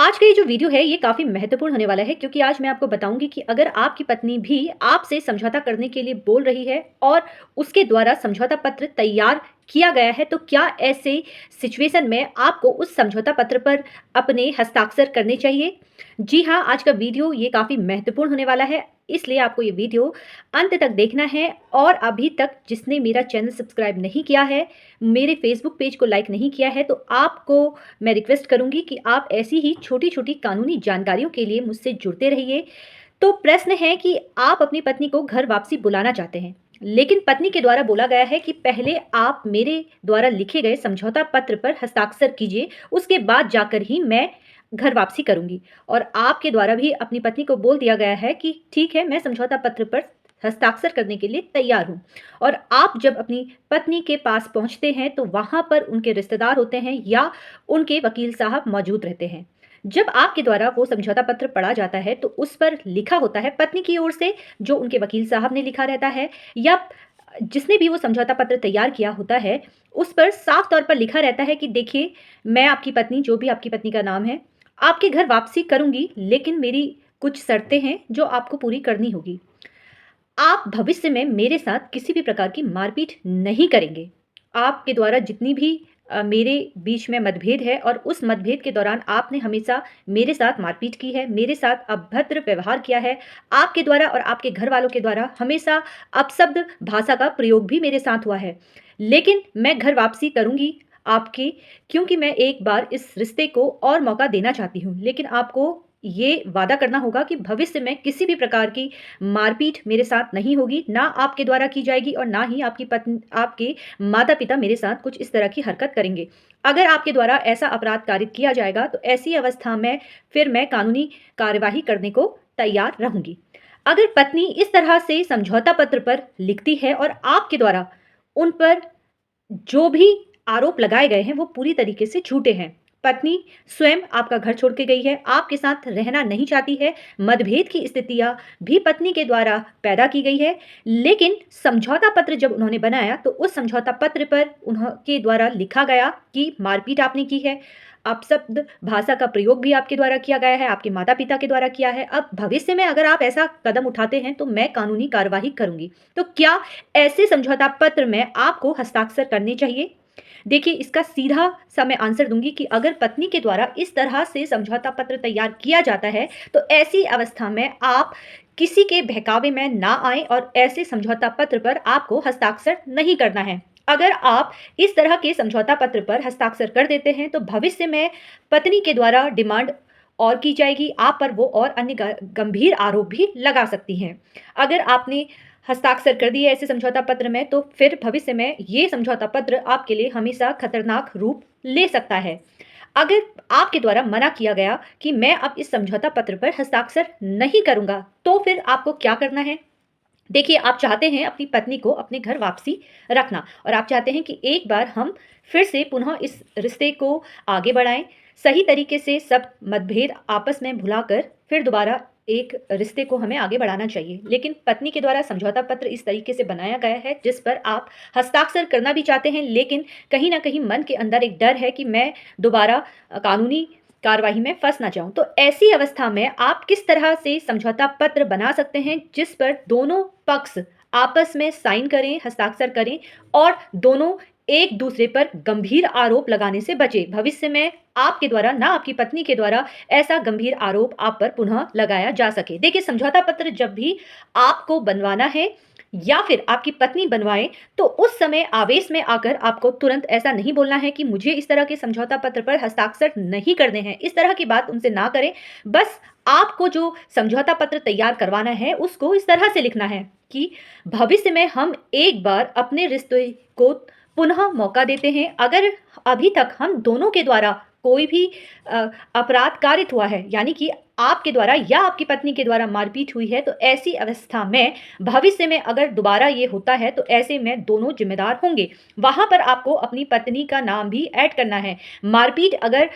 आज का ये जो वीडियो है ये काफ़ी महत्वपूर्ण होने वाला है क्योंकि आज मैं आपको बताऊंगी कि अगर आपकी पत्नी भी आपसे समझौता करने के लिए बोल रही है और उसके द्वारा समझौता पत्र तैयार किया गया है तो क्या ऐसे सिचुएशन में आपको उस समझौता पत्र पर अपने हस्ताक्षर करने चाहिए। जी हाँ, आज का वीडियो ये काफ़ी महत्वपूर्ण होने वाला है, इसलिए आपको ये वीडियो अंत तक देखना है। और अभी तक जिसने मेरा चैनल सब्सक्राइब नहीं किया है, मेरे फेसबुक पेज को लाइक नहीं किया है, तो आपको मैं रिक्वेस्ट करूंगी कि आप ऐसी ही छोटी-छोटी कानूनी जानकारियों के लिए मुझसे जुड़ते रहिए। तो प्रश्न है कि आप अपनी पत्नी को घर वापसी बुलाना चाहते हैं, लेकिन पत्नी के द्वारा बोला गया है कि पहले आप मेरे द्वारा लिखे गए समझौता पत्र पर हस्ताक्षर कीजिए, उसके बाद जाकर ही मैं घर वापसी करूंगी। और आपके द्वारा भी अपनी पत्नी को बोल दिया गया है कि ठीक है, मैं समझौता पत्र पर हस्ताक्षर करने के लिए तैयार हूँ। और आप जब अपनी पत्नी के पास पहुंचते हैं तो वहां पर उनके रिश्तेदार होते हैं या उनके वकील साहब मौजूद रहते हैं। जब आपके द्वारा वो समझौता पत्र पढ़ा जाता है तो उस पर लिखा होता है पत्नी की ओर से, जो उनके वकील साहब ने लिखा रहता है या जिसने भी वो समझौता पत्र तैयार किया होता है, उस पर साफ तौर पर लिखा रहता है कि देखिए, मैं आपकी पत्नी, जो भी आपकी पत्नी का नाम है, आपके घर वापसी करूंगी, लेकिन मेरी कुछ शर्तें हैं जो आपको पूरी करनी होगी। आप भविष्य में मेरे साथ किसी भी प्रकार की मारपीट नहीं करेंगे। आपके द्वारा जितनी भी मेरे बीच में मतभेद है और उस मतभेद के दौरान आपने हमेशा मेरे साथ मारपीट की है, मेरे साथ अभद्र व्यवहार किया है। आपके द्वारा और आपके घरवालों के द्वारा हमेशा अपशब्द भाषा का प्रयोग भी मेरे साथ हुआ है। लेकिन मैं घर वापसी करूँगी आपकी, क्योंकि मैं एक बार इस रिश्ते को और मौका देना चाहती हूँ। लेकिन आपको ये वादा करना होगा कि भविष्य में किसी भी प्रकार की मारपीट मेरे साथ नहीं होगी, ना आपके द्वारा की जाएगी और ना ही आपके माता-पिता मेरे साथ कुछ इस तरह की हरकत करेंगे। अगर आपके द्वारा ऐसा अपराध कारित किया जाएगा तो ऐसी अवस्था में फिर मैं कानूनी कार्यवाही करने को तैयार रहूँगी। अगर पत्नी इस तरह से समझौता पत्र पर लिखती है और आपके द्वारा उन पर जो भी आरोप लगाए गए हैं वो पूरी तरीके से झूठे हैं। पत्नी स्वयं आपका घर छोड़ के गई है, आपके साथ रहना नहीं चाहती है, मतभेद की स्थितियाँ भी पत्नी के द्वारा पैदा की गई है। लेकिन समझौता पत्र जब उन्होंने बनाया तो उस समझौता पत्र पर उनके द्वारा लिखा गया कि मारपीट आपने की है, अपशब्द भाषा का प्रयोग भी आपके द्वारा किया गया है, आपके माता-पिता के द्वारा किया है। अब भविष्य में अगर आप ऐसा कदम उठाते हैं तो मैं कानूनी कार्यवाही करूँगी। तो क्या ऐसे समझौता पत्र में आपको हस्ताक्षर करने चाहिए? देखिए, इसका सीधा-सा मैं आंसर दूँगी कि अगर पत्नी के द्वारा इस तरह से समझौता पत्र तैयार किया जाता है, तो ऐसी अवस्था में आप किसी के बहकावे में ना आएँ और ऐसे समझौता पत्र पर आपको हस्ताक्षर नहीं करना है। अगर आप इस तरह के समझौता पत्र पर हस्ताक्षर कर देते हैं, तो भविष्य में पत्नी के द्वारा डिमांड और की जाएगी, आप पर वो और अन्य गंभीर आरोप भी लगा सकती हैं। अगर आपने हस्ताक्षर कर दिए ऐसे समझौता पत्र में तो फिर भविष्य में ये समझौता पत्र आपके लिए हमेशा खतरनाक रूप ले सकता है। अगर आपके द्वारा मना किया गया कि मैं अब इस समझौता पत्र पर हस्ताक्षर नहीं करूँगा, तो फिर आपको क्या करना है? देखिए, आप चाहते हैं अपनी पत्नी को अपने घर वापसी रखना और आप चाहते हैं कि एक बार हम फिर से पुनः इस रिश्ते को आगे बढ़ाएँ, सही तरीके से सब मतभेद आपस में भुलाकर फिर दोबारा एक रिश्ते को हमें आगे बढ़ाना चाहिए। लेकिन पत्नी के द्वारा समझौता पत्र इस तरीके से बनाया गया है जिस पर आप हस्ताक्षर करना भी चाहते हैं, लेकिन कहीं न कहीं मन के अंदर एक डर है कि मैं दोबारा कानूनी कार्यवाही में फँस ना जाऊँ। तो ऐसी अवस्था में आप किस तरह से समझौता पत्र बना सकते हैं जिस पर दोनों पक्ष आपस में साइन करें, हस्ताक्षर करें और दोनों एक-दूसरे पर गंभीर आरोप लगाने से बचें। भविष्य में आपके द्वारा, ना आपकी पत्नी के द्वारा ऐसा गंभीर आरोप आप पर पुनः लगाया जा सके। देखिए, समझौता पत्र जब भी आपको बनवाना है या फिर आपकी पत्नी बनवाए, तो उस समय आवेश में आकर आपको तुरंत ऐसा नहीं बोलना है कि मुझे इस तरह के समझौता पत्र पर हस्ताक्षर नहीं करने हैं। इस तरह की बात उनसे ना करें। बस आपको जो समझौता पत्र तैयार करवाना है, उसको इस तरह से लिखना है कि भविष्य में हम एक बार अपने रिश्ते को पुनः मौका देते हैं। अगर अभी तक हम दोनों के द्वारा कोई भी अपराध कारित हुआ है, यानी कि आपके द्वारा या आपकी पत्नी के द्वारा मारपीट हुई है, तो ऐसी अवस्था में भविष्य में अगर दोबारा ये होता है तो ऐसे में दोनों जिम्मेदार होंगे। वहाँ पर आपको अपनी पत्नी का नाम भी ऐड करना है। मारपीट अगर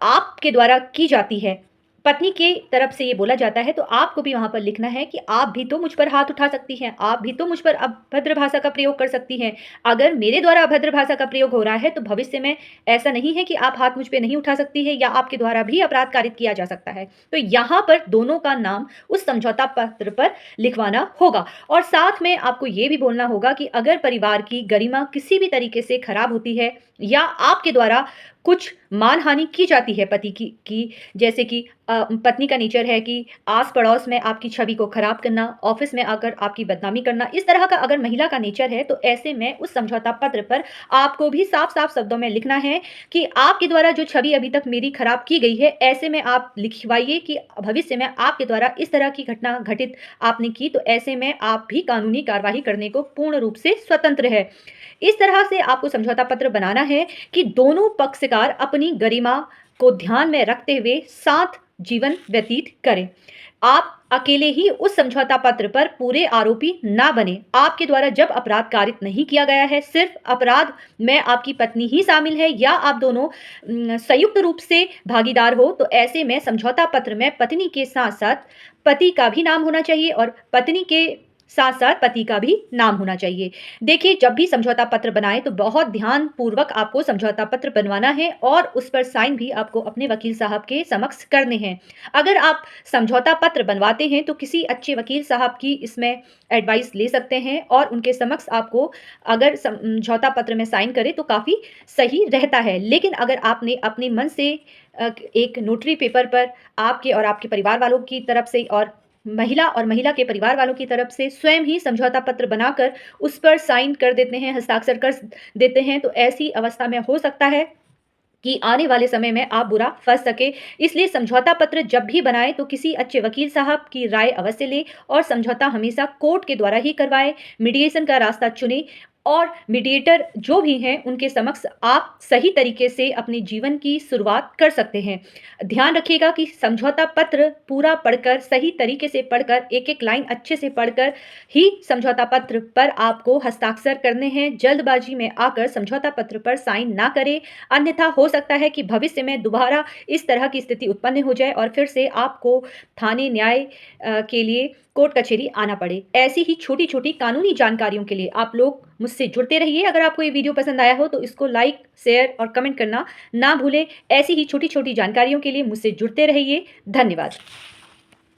आपके द्वारा की जाती है पत्नी की तरफ से ये बोला जाता है तो आपको भी वहाँ पर लिखना है कि आप भी तो मुझ पर हाथ उठा सकती हैं, आप भी तो मुझ पर अभद्र भाषा का प्रयोग कर सकती हैं। अगर मेरे द्वारा अभद्र भाषा का प्रयोग हो रहा है तो भविष्य में ऐसा नहीं है कि आप हाथ मुझ पे नहीं उठा सकती हैं या आपके द्वारा भी अपराध कारित किया जा सकता है। तो यहाँ पर दोनों का नाम उस समझौता पत्र पर लिखवाना होगा और साथ में आपको ये भी बोलना होगा कि अगर परिवार की गरिमा किसी भी तरीके से खराब होती है या आपके द्वारा कुछ मानहानि की जाती है पति की जैसे कि पत्नी का नेचर है कि आस-पड़ोस में आपकी छवि को खराब करना, ऑफ़िस में आकर आपकी बदनामी करना, इस तरह का अगर महिला का नेचर है, तो ऐसे में उस समझौता पत्र पर आपको भी साफ-साफ शब्दों में लिखना है कि आपके द्वारा जो छवि अभी तक मेरी खराब की गई है, ऐसे में आप लिखवाइए कि भविष्य में आपके द्वारा इस तरह की घटना घटित आपने की, तो ऐसे में आप भी कानूनी कार्यवाही करने को पूर्ण रूप से स्वतंत्र है। इस तरह से आपको समझौता पत्र बनाना है कि दोनों पक्षकार अपनी गरिमा को ध्यान में रखते हुए साथ जीवन व्यतीत करें। आप अकेले ही उस समझौता पत्र पर पूरे आरोपी ना बने। आपके द्वारा जब अपराध कारित नहीं किया गया है, सिर्फ अपराध में आपकी पत्नी ही शामिल है या आप दोनों संयुक्त रूप से भागीदार हो, तो ऐसे में समझौता पत्र में पत्नी के साथ-साथ पति का भी नाम होना चाहिए और पत्नी के साथ-साथ पति का भी नाम होना चाहिए। देखिए, जब भी समझौता पत्र बनाएँ तो बहुत ध्यानपूर्वक आपको समझौता पत्र बनवाना है और उस पर साइन भी आपको अपने वकील साहब के समक्ष करने हैं। अगर आप समझौता पत्र बनवाते हैं तो किसी अच्छे वकील साहब की इसमें एडवाइस ले सकते हैं और उनके समक्ष आपको अगर समझौता पत्र में साइन करें तो काफ़ी सही रहता है। लेकिन अगर आपने अपने मन से एक नोटरी पेपर पर आपके और आपके परिवार वालों की तरफ से और महिला के परिवार वालों की तरफ से स्वयं ही समझौता पत्र बनाकर उस पर साइन कर देते हैं, हस्ताक्षर कर देते हैं, तो ऐसी अवस्था में हो सकता है कि आने वाले समय में आप बुरा फँस सके। इसलिए समझौता पत्र जब भी बनाएँ तो किसी अच्छे वकील साहब की राय अवश्य लें और समझौता हमेशा कोर्ट के द्वारा ही करवाएँ, मीडिएशन का रास्ता चुनें और मीडिएटर जो भी हैं उनके समक्ष आप सही तरीके से अपने जीवन की शुरुआत कर सकते हैं। ध्यान रखिएगा कि समझौता पत्र पूरा पढ़कर, सही तरीके से पढ़कर, एक-एक लाइन अच्छे से पढ़कर ही समझौता पत्र पर आपको हस्ताक्षर करने हैं। जल्दबाजी में आकर समझौता पत्र पर साइन ना करें, अन्यथा हो सकता है कि भविष्य में दोबारा इस तरह की स्थिति उत्पन्न हो जाए और फिर से आपको थाने न्याय के लिए कोर्ट कचहरी आना पड़े। ऐसी ही छोटी-छोटी कानूनी जानकारियों के लिए आप लोग मुझसे जुड़ते रहिए। अगर आपको ये वीडियो पसंद आया हो तो इसको लाइक, शेयर और कमेंट करना ना भूलें। ऐसी ही छोटी-छोटी जानकारियों के लिए मुझसे जुड़ते रहिए। धन्यवाद।